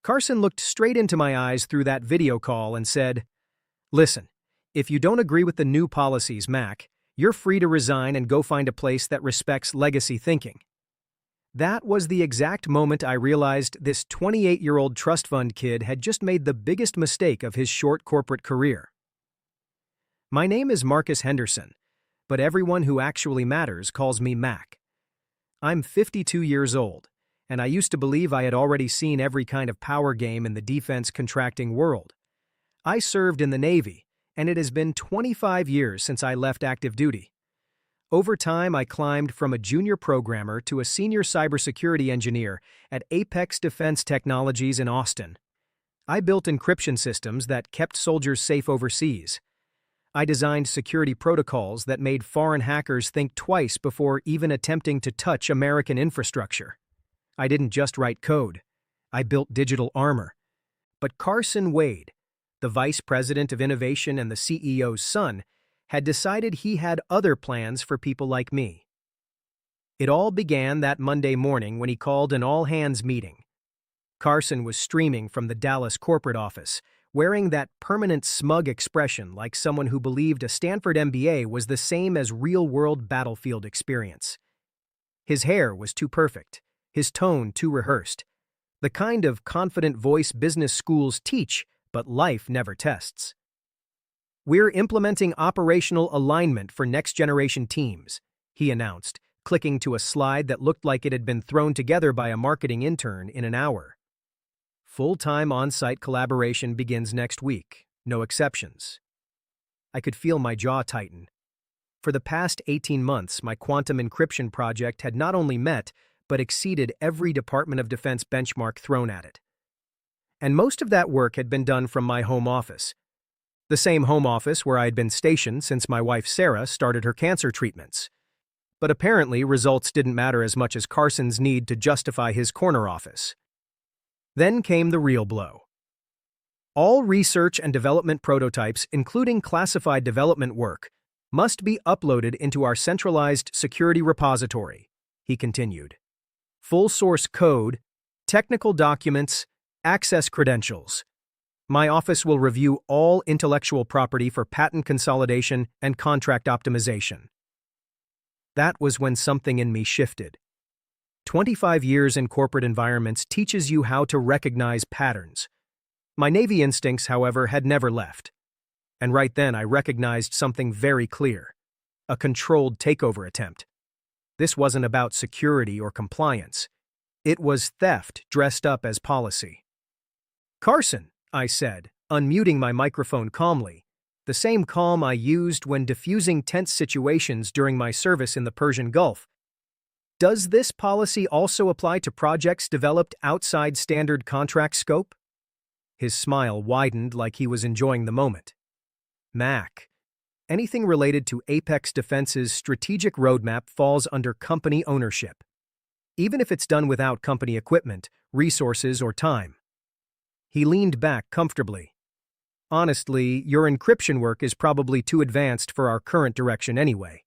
Carson looked straight into my eyes through that video call and said, "Listen, if you don't agree with the new policies, Mac, you're free to resign and go find a place that respects legacy thinking." That was the exact moment I realized this 28-year-old trust fund kid had just made the biggest mistake of his short corporate career. My name is Marcus Henderson, but everyone who actually matters calls me Mac. I'm 52 years old, and I used to believe I had already seen every kind of power game in the defense contracting world. I served in the Navy, and it has been 25 years since I left active duty. Over time, I climbed from a junior programmer to a senior cybersecurity engineer at Apex Defense Technologies in Austin. I built encryption systems that kept soldiers safe overseas. I designed security protocols that made foreign hackers think twice before even attempting to touch American infrastructure. I didn't just write code. I built digital armor. But Carson Wade, the vice president of innovation and the CEO's son, had decided he had other plans for people like me. It all began that Monday morning when he called an all-hands meeting. Carson was streaming from the Dallas corporate office, wearing that permanent smug expression like someone who believed a Stanford MBA was the same as real-world battlefield experience. His hair was too perfect, his tone too rehearsed, the kind of confident voice business schools teach, but life never tests. "We're implementing operational alignment for next-generation teams," he announced, clicking to a slide that looked like it had been thrown together by a marketing intern in an hour. "Full-time on-site collaboration begins next week, no exceptions." I could feel my jaw tighten. For the past 18 months, my quantum encryption project had not only met, but exceeded every Department of Defense benchmark thrown at it. And most of that work had been done from my home office. The same home office where I had been stationed since my wife Sarah started her cancer treatments. But apparently, results didn't matter as much as Carson's need to justify his corner office. Then came the real blow. All research and development prototypes, including classified development work, must be uploaded into our centralized security repository, he continued. Full source code, technical documents, access credentials. My office will review all intellectual property for patent consolidation and contract optimization. That was when something in me shifted. 25 years in corporate environments teaches you how to recognize patterns. My Navy instincts, however, had never left. And right then I recognized something very clear: a controlled takeover attempt. This wasn't about security or compliance. It was theft dressed up as policy. "Carson," I said, unmuting my microphone calmly, the same calm I used when diffusing tense situations during my service in the Persian Gulf. "Does this policy also apply to projects developed outside standard contract scope?" His smile widened like he was enjoying the moment. "Mac, anything related to Apex Defense's strategic roadmap falls under company ownership, even if it's done without company equipment, resources, or time." He leaned back comfortably. "Honestly, your encryption work is probably too advanced for our current direction anyway."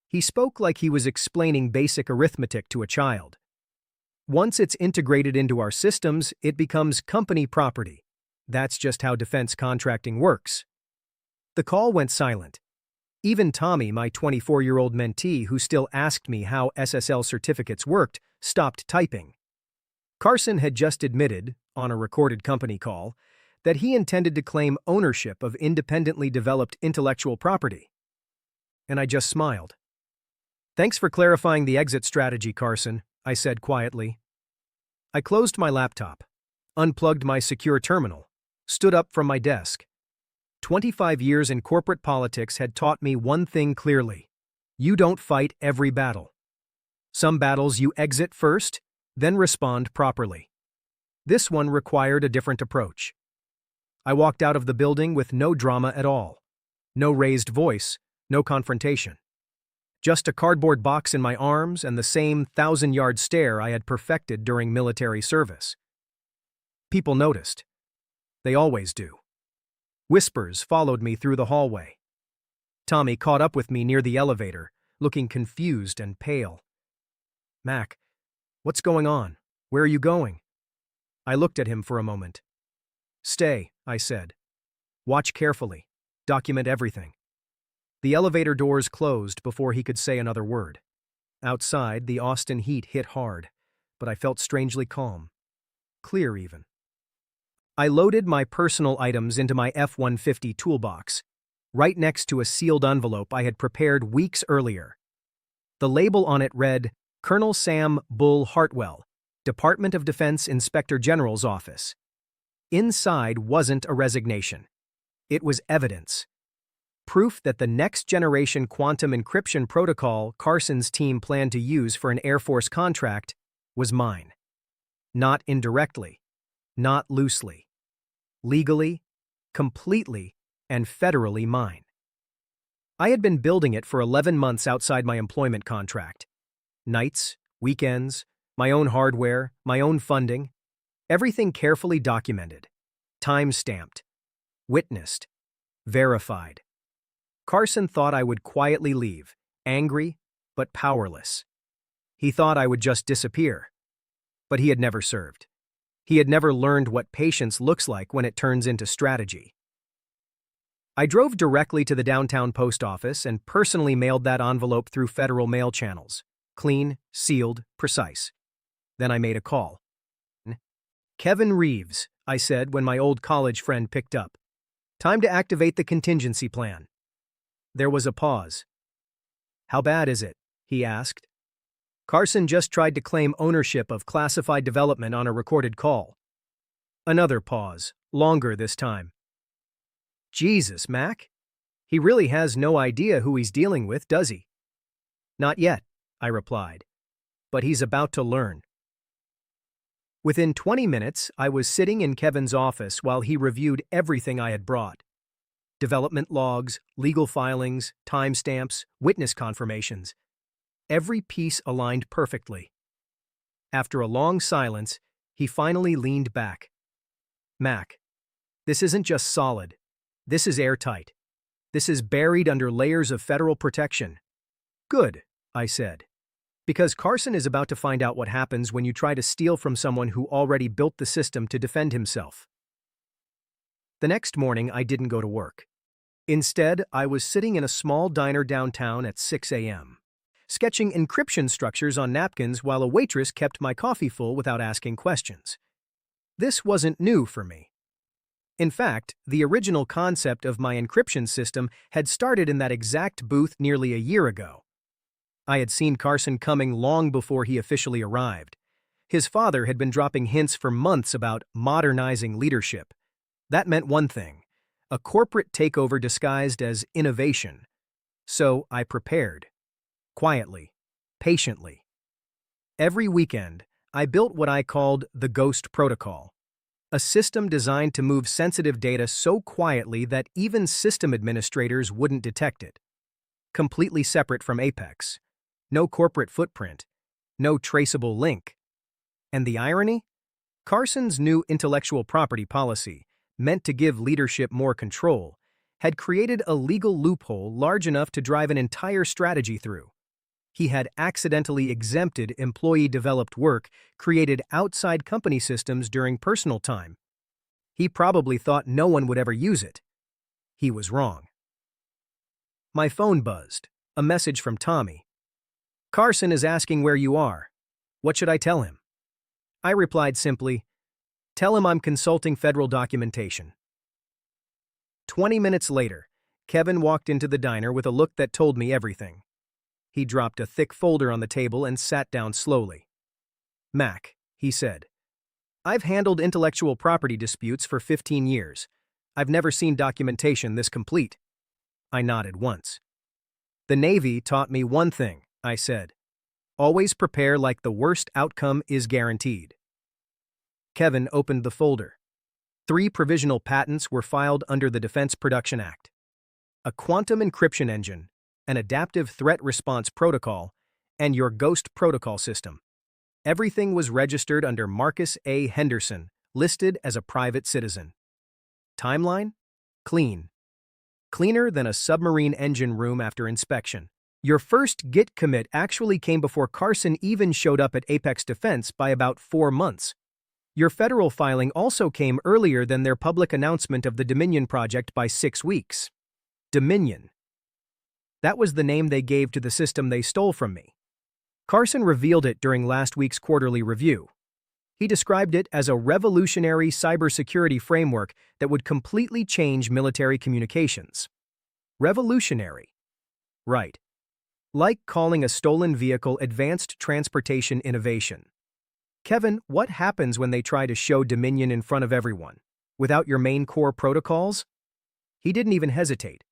He spoke like he was explaining basic arithmetic to a child. "Once it's integrated into our systems, it becomes company property. That's just how defense contracting works." The call went silent. Even Tommy, my 24-year-old mentee who still asked me how SSL certificates worked, stopped typing. Carson had just admitted, on a recorded company call, that he intended to claim ownership of independently developed intellectual property. And I just smiled. "Thanks for clarifying the exit strategy, Carson," I said quietly. I closed my laptop, unplugged my secure terminal, stood up from my desk. 25 years in corporate politics had taught me one thing clearly: you don't fight every battle. Some battles you exit first, then respond properly. This one required a different approach. I walked out of the building with no drama at all. No raised voice, no confrontation. Just a cardboard box in my arms and the same 1,000-yard stare I had perfected during military service. People noticed. They always do. Whispers followed me through the hallway. Tommy caught up with me near the elevator, looking confused and pale. "Mac, what's going on? Where are you going?" I looked at him for a moment. "Stay," I said. "Watch carefully. Document everything." The elevator doors closed before he could say another word. Outside, the Austin heat hit hard, but I felt strangely calm. Clear, even. I loaded my personal items into my F-150 toolbox, right next to a sealed envelope I had prepared weeks earlier. The label on it read, "Colonel Sam Bull Hartwell, Department of Defense Inspector General's Office." Inside wasn't a resignation. It was evidence. Proof that the next-generation quantum encryption protocol Carson's team planned to use for an Air Force contract was mine. Not indirectly, not loosely. Legally, completely, and federally mine. I had been building it for 11 months outside my employment contract. Nights, weekends, my own hardware, my own funding. Everything carefully documented, time-stamped, witnessed, verified. Carson thought I would quietly leave, angry but powerless. He thought I would just disappear. But he had never served. He had never learned what patience looks like when it turns into strategy. I drove directly to the downtown post office and personally mailed that envelope through federal mail channels. Clean, sealed, precise. Then I made a call. "Kevin Reeves," I said when my old college friend picked up. "Time to activate the contingency plan." There was a pause. "How bad is it?" he asked. Carson just tried to claim ownership of classified development on a recorded call. Another pause, longer this time. "Jesus, Mac. He really has no idea who he's dealing with, does he?" "Not yet," I replied. "But he's about to learn." Within 20 minutes, I was sitting in Kevin's office while he reviewed everything I had brought. Development logs, legal filings, timestamps, witness confirmations. Every piece aligned perfectly. After a long silence, he finally leaned back. "Mac, this isn't just solid. This is airtight. This is buried under layers of federal protection." "Good," I said. "Because Carson is about to find out what happens when you try to steal from someone who already built the system to defend himself." The next morning, I didn't go to work. Instead, I was sitting in a small diner downtown at 6 a.m., sketching encryption structures on napkins while a waitress kept my coffee full without asking questions. This wasn't new for me. In fact, the original concept of my encryption system had started in that exact booth nearly a year ago. I had seen Carson coming long before he officially arrived. His father had been dropping hints for months about modernizing leadership. That meant one thing, a corporate takeover disguised as innovation. So I prepared. Quietly, patiently. Every weekend, I built what I called the Ghost Protocol, a system designed to move sensitive data so quietly that even system administrators wouldn't detect it. Completely separate from Apex. No corporate footprint. No traceable link. And the irony? Carson's new intellectual property policy, meant to give leadership more control, had created a legal loophole large enough to drive an entire strategy through. He had accidentally exempted employee-developed work created outside company systems during personal time. He probably thought no one would ever use it. He was wrong. My phone buzzed, a message from Tommy. "Carson is asking where you are. What should I tell him?" I replied simply, "Tell him I'm consulting federal documentation." 20 minutes later, Kevin walked into the diner with a look that told me everything. He dropped a thick folder on the table and sat down slowly. "Mac," he said, "I've handled intellectual property disputes for 15 years. I've never seen documentation this complete." I nodded once. "The Navy taught me one thing," I said. "Always prepare like the worst outcome is guaranteed." Kevin opened the folder. 3 provisional patents were filed under the Defense Production Act. A quantum encryption engine, an adaptive threat response protocol, and your Ghost protocol system. Everything was registered under Marcus A. Henderson, listed as a private citizen. Timeline? Clean. Cleaner than a submarine engine room after inspection. Your first Git commit actually came before Carson even showed up at Apex Defense by about 4 months. Your federal filing also came earlier than their public announcement of the Dominion project by 6 weeks. Dominion. That was the name they gave to the system they stole from me. Carson revealed it during last week's quarterly review. He described it as a revolutionary cybersecurity framework that would completely change military communications. Revolutionary. Right. Like calling a stolen vehicle advanced transportation innovation. Kevin, what happens when they try to show Dominion in front of everyone, without your main core protocols? He didn't even hesitate.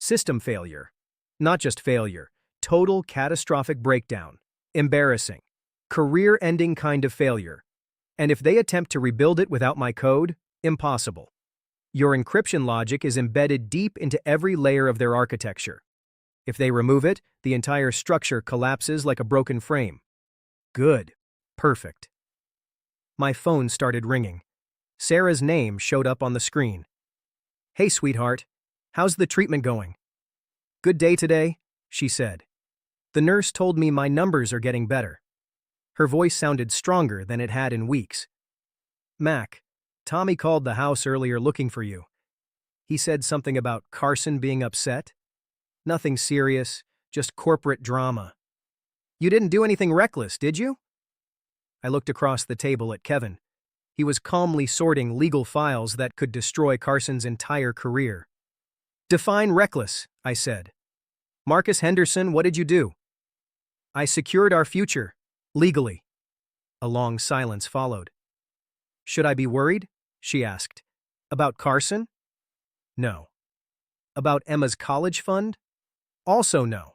System failure. Not just failure, total catastrophic breakdown. Embarrassing. Career-ending kind of failure. And if they attempt to rebuild it without my code, impossible. Your encryption logic is embedded deep into every layer of their architecture. If they remove it, the entire structure collapses like a broken frame. Good. Perfect. My phone started ringing. Sarah's name showed up on the screen. Hey, sweetheart. How's the treatment going? Good day today, she said. The nurse told me my numbers are getting better. Her voice sounded stronger than it had in weeks. Mac, Tommy called the house earlier looking for you. He said something about Carson being upset. Nothing serious, just corporate drama. You didn't do anything reckless, did you? I looked across the table at Kevin. He was calmly sorting legal files that could destroy Carson's entire career. Define reckless, I said. Marcus Henderson, what did you do? I secured our future, legally. A long silence followed. Should I be worried? She asked. About Carson? No. About Emma's college fund? Also no.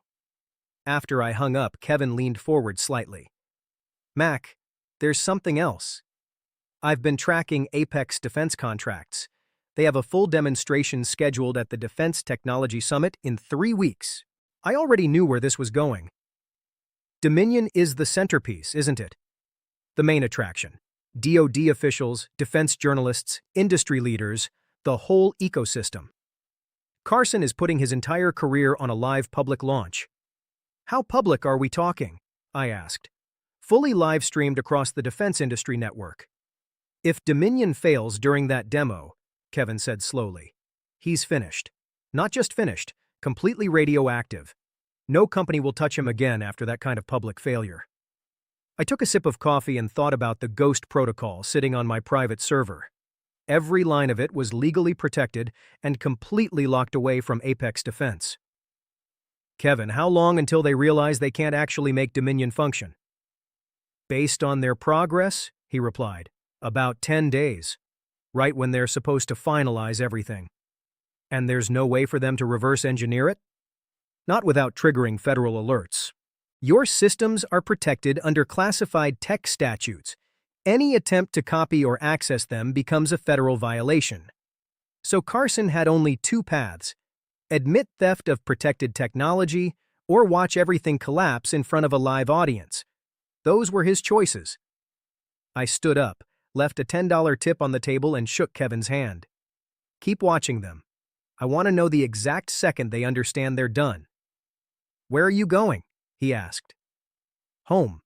After I hung up, Kevin leaned forward slightly. Mac, there's something else. I've been tracking Apex defense contracts. They have a full demonstration scheduled at the Defense Technology Summit in 3 weeks. I already knew where this was going. Dominion is the centerpiece, isn't it? The main attraction. DoD officials, defense journalists, industry leaders, the whole ecosystem. Carson is putting his entire career on a live public launch. How public are we talking? I asked. Fully live-streamed across the defense industry network. If Dominion fails during that demo, Kevin said slowly, he's finished. Not just finished, completely radioactive. No company will touch him again after that kind of public failure. I took a sip of coffee and thought about the Ghost protocol sitting on my private server. Every line of it was legally protected and completely locked away from Apex defense. Kevin, how long until they realize they can't actually make Dominion function? Based on their progress, he replied, about 10 days, right when they're supposed to finalize everything. And there's no way for them to reverse engineer it? Not without triggering federal alerts. Your systems are protected under classified tech statutes. Any attempt to copy or access them becomes a federal violation. So Carson had only 2 paths: admit theft of protected technology or watch everything collapse in front of a live audience. Those were his choices. I stood up, left a $10 tip on the table and shook Kevin's hand. Keep watching them. I want to know the exact second they understand they're done. Where are you going? He asked. Home.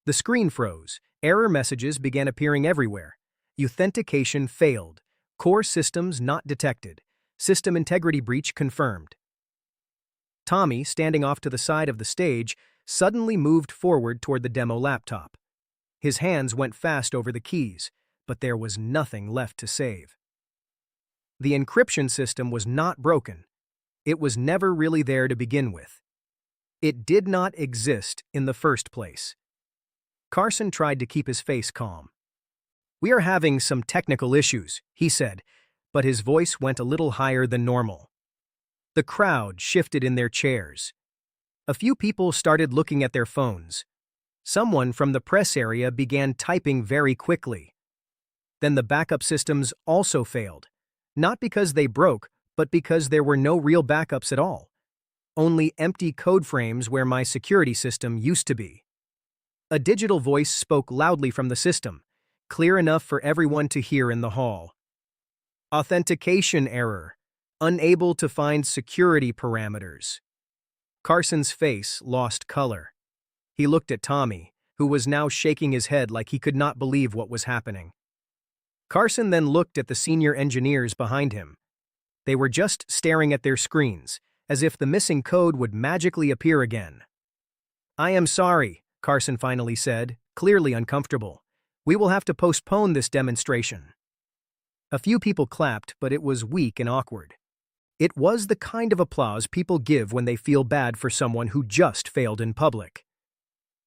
The screen froze. Error messages began appearing everywhere. Authentication failed. Core systems not detected. System integrity breach confirmed. Tommy, standing off to the side of the stage, suddenly moved forward toward the demo laptop. His hands went fast over the keys, but there was nothing left to save. The encryption system was not broken. It was never really there to begin with. It did not exist in the first place. Carson tried to keep his face calm. We are having some technical issues, he said, but his voice went a little higher than normal. The crowd shifted in their chairs. A few people started looking at their phones. Someone from the press area began typing very quickly. Then the backup systems also failed, not because they broke, but because there were no real backups at all. Only empty code frames where my security system used to be. A digital voice spoke loudly from the system, clear enough for everyone to hear in the hall. Authentication error. Unable to find security parameters. Carson's face lost color. He looked at Tommy, who was now shaking his head like he could not believe what was happening. Carson then looked at the senior engineers behind him. They were just staring at their screens, as if the missing code would magically appear again. "I am sorry," Carson finally said, clearly uncomfortable. "We will have to postpone this demonstration." A few people clapped, but it was weak and awkward. It was the kind of applause people give when they feel bad for someone who just failed in public.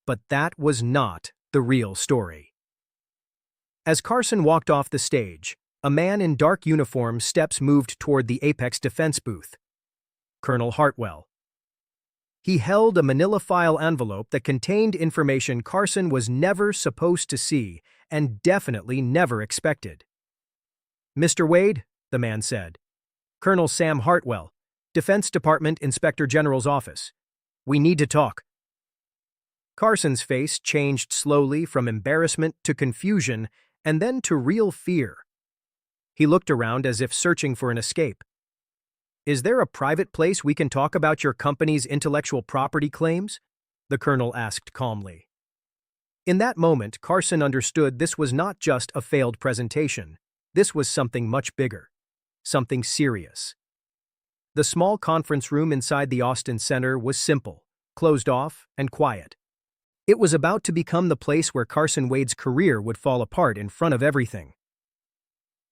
But that was not the real story. As Carson walked off the stage, a man in dark uniform steps moved toward the Apex defense booth. Colonel Hartwell. He held a manila file envelope that contained information Carson was never supposed to see and definitely never expected. "Mr. Wade," the man said. "Colonel Sam Hartwell, Defense Department Inspector General's office. We need to talk." Carson's face changed slowly from embarrassment to confusion and then to real fear. He looked around as if searching for an escape. "Is there a private place we can talk about your company's intellectual property claims?" the colonel asked calmly. In that moment, Carson understood this was not just a failed presentation. This was something much bigger. Something serious. The small conference room inside the Austin Center was simple, closed off, and quiet. It was about to become the place where Carson Wade's career would fall apart in front of everything.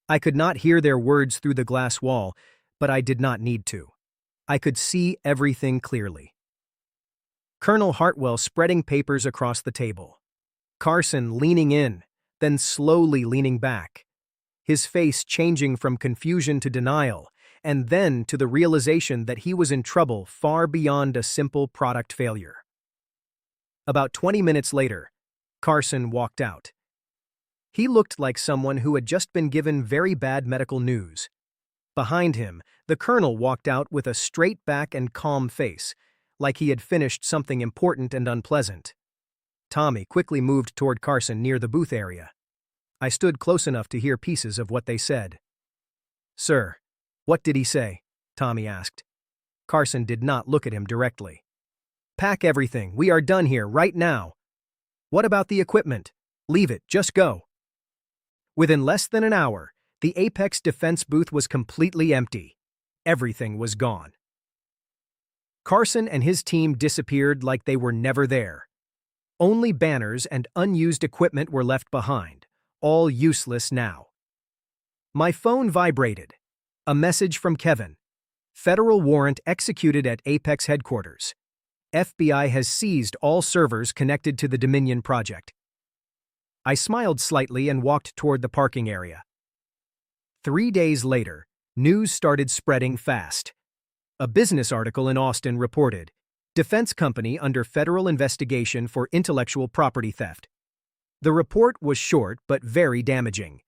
I could not hear their words through the glass wall, but I did not need to. I could see everything clearly. Colonel Hartwell spreading papers across the table. Carson leaning in, then slowly leaning back. His face changing from confusion to denial, and then to the realization that he was in trouble far beyond a simple product failure. About 20 minutes later, Carson walked out. He looked like someone who had just been given very bad medical news. Behind him, the colonel walked out with a straight back and calm face, like he had finished something important and unpleasant. Tommy quickly moved toward Carson near the booth area. I stood close enough to hear pieces of what they said. "Sir, what did he say?" Tommy asked. Carson did not look at him directly. "Pack everything. We are done here, right now." "What about the equipment?" "Leave it. Just go." Within less than an hour, the Apex defense booth was completely empty. Everything was gone. Carson and his team disappeared like they were never there. Only banners and unused equipment were left behind, all useless now. My phone vibrated. A message from Kevin. "Federal warrant executed at Apex headquarters. FBI has seized all servers connected to the Dominion project." I smiled slightly and walked toward the parking area. 3 days later, news started spreading fast. A business article in Austin reported, "Defense company under federal investigation for intellectual property theft." The report was short but very damaging.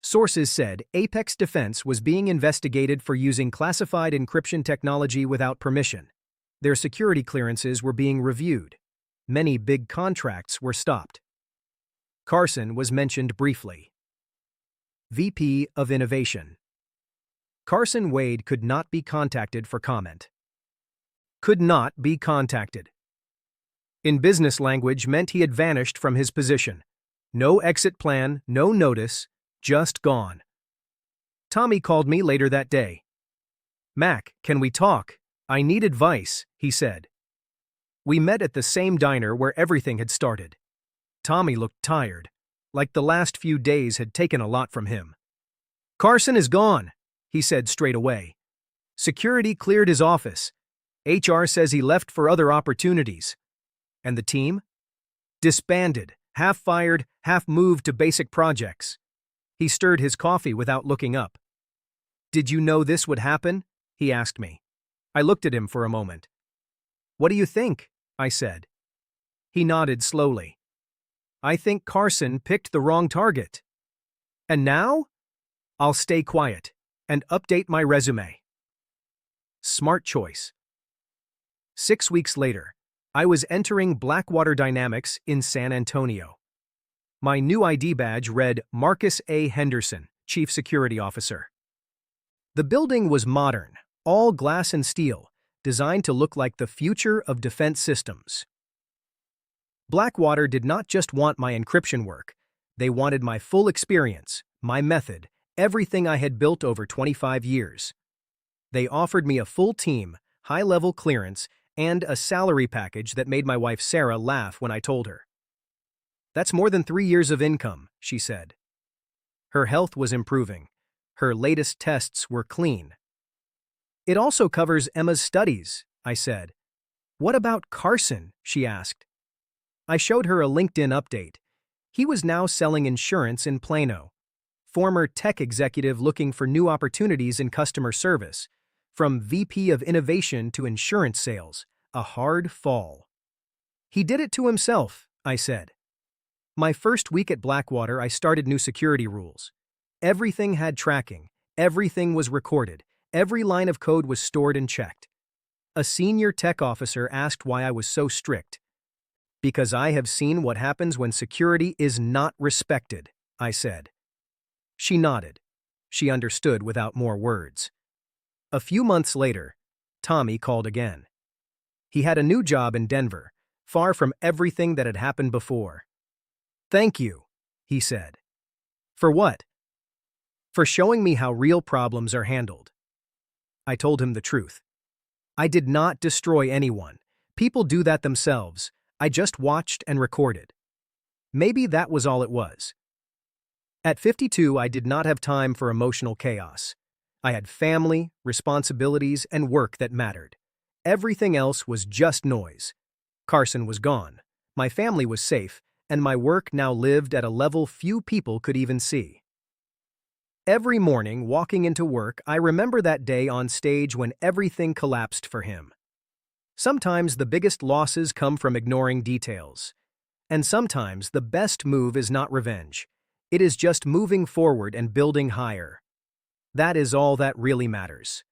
Sources said Apex Defense was being investigated for using classified encryption technology without permission. Their security clearances were being reviewed. Many big contracts were stopped. Carson was mentioned briefly. VP of Innovation. Carson Wade could not be contacted for comment. Could not be contacted. In business language meant he had vanished from his position. No exit plan, no notice, just gone. Tommy called me later that day. "Mac, can we talk? I need advice," he said. We met at the same diner where everything had started. Tommy looked tired, like the last few days had taken a lot from him. "Carson is gone," he said straight away. "Security cleared his office. HR says he left for other opportunities. And the team? Disbanded, half fired, half moved to basic projects." He stirred his coffee without looking up. "Did you know this would happen?" he asked me. I looked at him for a moment. "What do you think?" I said. He nodded slowly. "I think Carson picked the wrong target. And now? I'll stay quiet and update my resume." Smart choice. 6 weeks later, I was entering Blackwater Dynamics in San Antonio. My new ID badge read Marcus A. Henderson, Chief Security Officer. The building was modern, all glass and steel, designed to look like the future of defense systems. Blackwater did not just want my encryption work, they wanted my full experience, my method, everything I had built over 25 years. They offered me a full team, high-level clearance, and a salary package that made my wife Sarah laugh when I told her. "That's more than 3 years of income," she said. Her health was improving. Her latest tests were clean. "It also covers Emma's studies," I said. "What about Carson?" she asked. I showed her a LinkedIn update. He was now selling insurance in Plano. Former tech executive looking for new opportunities in customer service. From VP of Innovation to insurance sales, a hard fall. "He did it to himself," I said. My first week at Blackwater, I started new security rules. Everything had tracking, everything was recorded, every line of code was stored and checked. A senior tech officer asked why I was so strict. "Because I have seen what happens when security is not respected," I said. She nodded. She understood without more words. A few months later, Tommy called again. He had a new job in Denver, far from everything that had happened before. "Thank you," he said. "For what?" "For showing me how real problems are handled." I told him the truth. I did not destroy anyone. People do that themselves. I just watched and recorded. Maybe that was all it was. At 52, I did not have time for emotional chaos. I had family, responsibilities, and work that mattered. Everything else was just noise. Carson was gone. My family was safe, and my work now lived at a level few people could even see. Every morning, walking into work, I remember that day on stage when everything collapsed for him. Sometimes the biggest losses come from ignoring details. And sometimes the best move is not revenge. It is just moving forward and building higher. That is all that really matters.